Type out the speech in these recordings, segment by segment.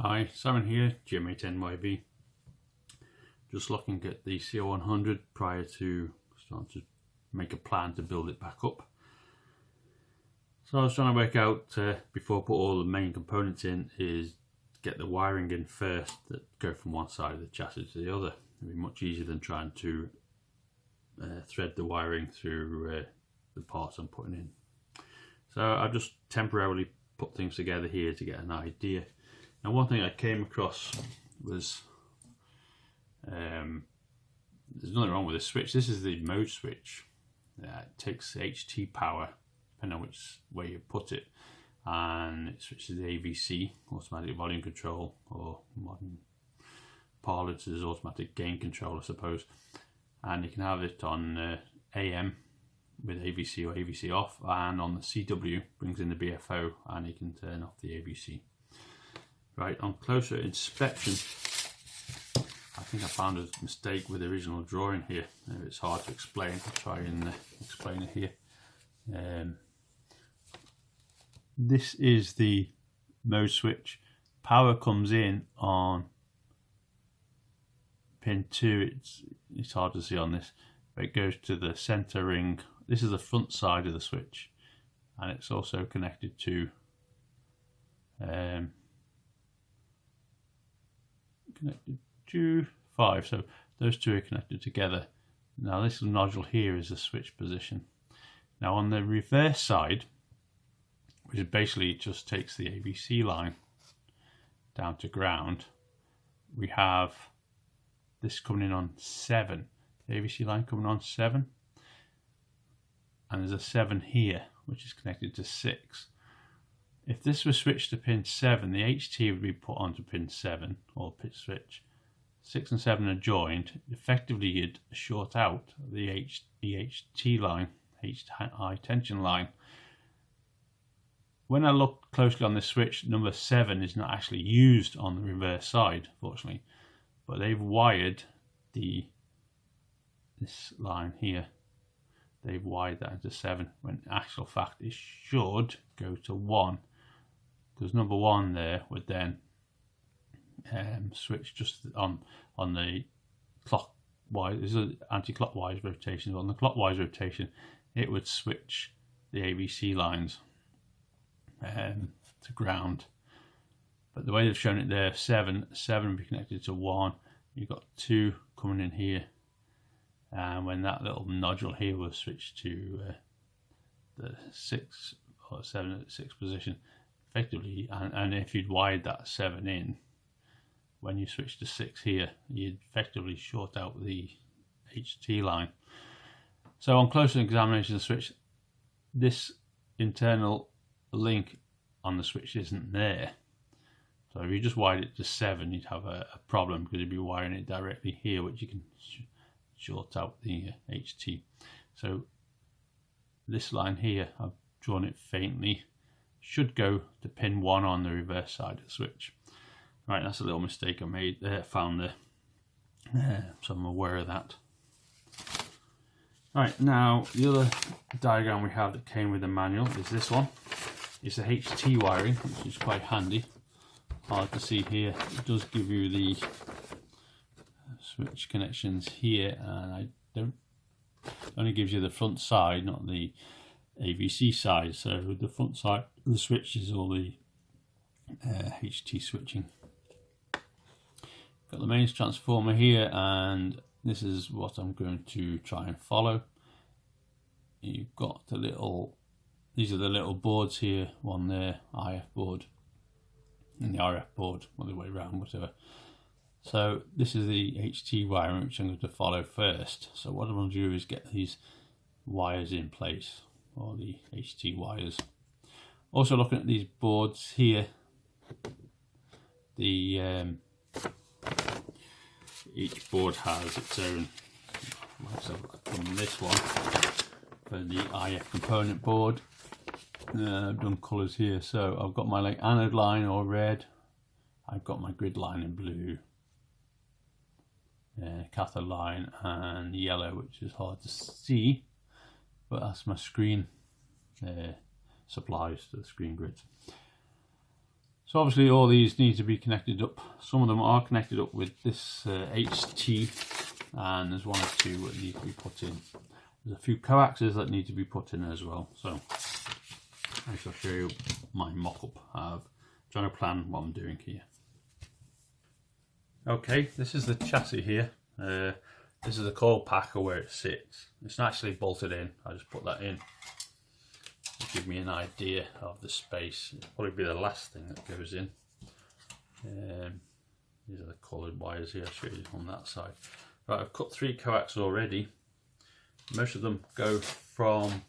Hi, Simon here, GM8NYB. Just looking at the CR100 prior to starting to make a plan to build it back up. So I was trying to work out, before I put all the main components in, is get the wiring in first that go from one side of the chassis to the other. It'd be much easier than trying to thread the wiring through the parts I'm putting in. So I just temporarily put things together here to get an idea. Now, one thing I came across was there's nothing wrong with this switch. This is the mode switch. It takes HT power, depending on which way you put it, and it switches the AVC, automatic volume control, or modern parlance is automatic gain control, I suppose. And you can have it on AM with AVC or AVC off, and on the CW brings in the BFO, and you can turn off the AVC. Right, on closer inspection, I think I found a mistake with the original drawing here. It's hard to explain. I'll try and explain it here. This is the mode switch. Power comes in on pin 2. It's hard to see on this, but it goes to the center ring. This is the front side of the switch, and it's also connected to connected to 5, so those two are connected together. Now this nodule here is the switch position. Now on the reverse side, which basically just takes the AVC line down to ground, we have this coming in on 7, the AVC line coming on 7, and there's a 7 here which is connected to 6. If this was switched to pin 7, the HT would be put onto pin 7, or pit switch. 6 and 7 are joined. Effectively, you'd short out the HT line, high tension line. When I look closely on this switch, number 7 is not actually used on the reverse side, fortunately, but they've wired this line here. They've wired that into 7, when in actual fact it should go to 1. Because number 1 there would then switch just on the clockwise. This is anti-clockwise rotation. On the clockwise rotation, it would switch the AVC lines to ground. But the way they've shown it there, 7 will be connected to 1. You've got 2 coming in here, and when that little nodule here was switched to the 6 or 7 at the 6 position. Effectively, and if you'd wired that 7 in, when you switch to 6 here, you'd effectively short out the HT line. So on closer examination of the switch, this internal link on the switch isn't there. So if you just wired it to 7, you'd have a problem, because you'd be wiring it directly here, which you can short out the HT. So this line here, I've drawn it faintly, should go to pin 1 on the reverse side of the switch. Right, that's a little mistake I made there, found there, so I'm aware of that. Right, now the other diagram we have that came with the manual is this one. It's the HT wiring, which is quite handy. Hard to see here. It does give you the switch connections here, and it only gives you the front side, not the AVC side. So the front side of the switch is all the HT switching. Got the mains transformer here, and this is what I'm going to try and follow. You've got these are the little boards here, one there, IF board, and the RF board, all the way around, whatever. So this is the HT wiring, which I'm going to follow first. So what I'm going to do is get these wires in place, or the HT wires. Also looking at these boards here, each board has its own. So from this one for the IF component board, I've done colours here. So I've got my anode line or red. I've got my grid line in blue, cathode line, and yellow, which is hard to see, but that's my screen supplies to the screen grids. So obviously all these need to be connected up. Some of them are connected up with this HT, and there's one or two that need to be put in. There's a few coaxes that need to be put in as well. So I shall show you my mock-up of trying to plan what I'm doing here. Okay, this is the chassis here. This is the coil pack, or where it sits. It's not actually bolted in. I just put that in to give me an idea of the space. It'll probably be the last thing that goes in. These are the coloured wires here. I'll show you on that side. Right, I've cut 3 coax already. Most of them go from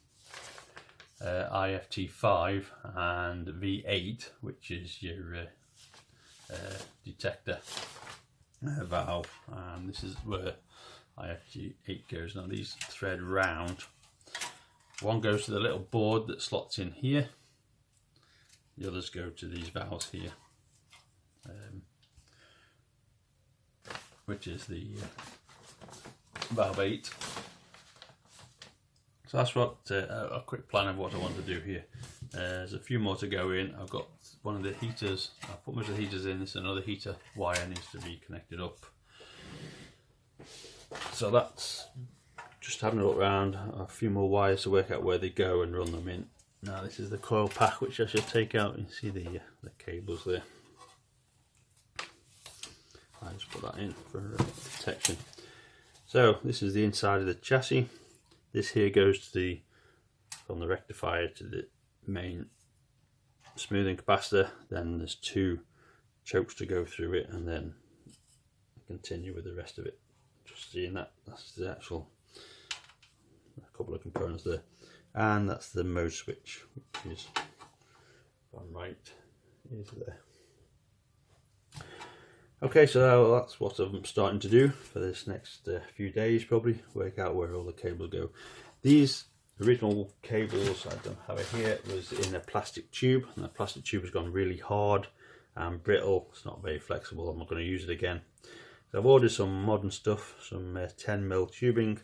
IFT5 and V8, which is your detector valve, and this is where IFT8 goes. Now these thread round. One goes to the little board that slots in here. The others go to these valves here, which is the valve 8. So that's what a quick plan of what I want to do here. There's a few more to go in. I've got one of the heaters. I'll put most of the heaters in. This is another heater wire needs to be connected up. So that's just having a look around. A few more wires to work out where they go and run them in. Now this is the coil pack, which I should take out. You see the cables there. I just put that in for protection. So this is the inside of the chassis. This here goes to from the rectifier to the main smoothing capacitor. Then there's 2 chokes to go through it, and then continue with the rest of it. Just seeing that's the actual, a couple of components there, and that's the mode switch, which is, if I'm right, is there. Okay, so that's what I'm starting to do for this next few days, probably work out where all the cables go. These original cables, I don't have it here, was in a plastic tube, and that plastic tube has gone really hard and brittle. It's not very flexible. I'm not going to use it again. So I've ordered some modern stuff, some 10mm tubing,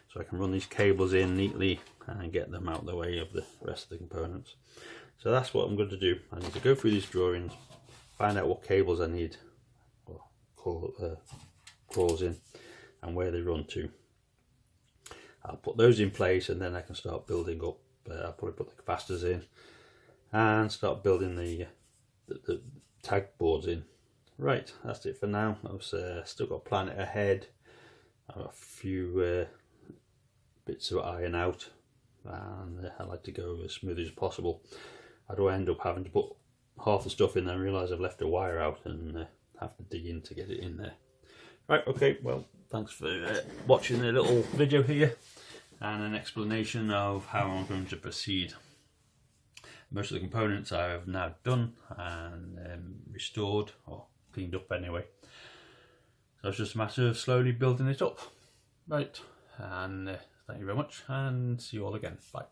so I can run these cables in neatly and get them out of the way of the rest of the components. So that's what I'm going to do. I need to go through these drawings, find out what cables I need, coils in, and where they run to. I'll put those in place, and then I can start building up. I'll probably put the capacitors in and start building the tag boards in. Right, that's it for now. I've still got Planet ahead. I've got a few bits to iron out, and I like to go as smooth as possible. I don't end up having to put half the stuff in there and realise I've left a wire out and have to dig in to get it in there. Right, okay, well, thanks for watching the little video here and an explanation of how I'm going to proceed. Most of the components I have now done and restored, or cleaned up anyway. So it's just a matter of slowly building it up. Right, and thank you very much, and see you all again. Bye.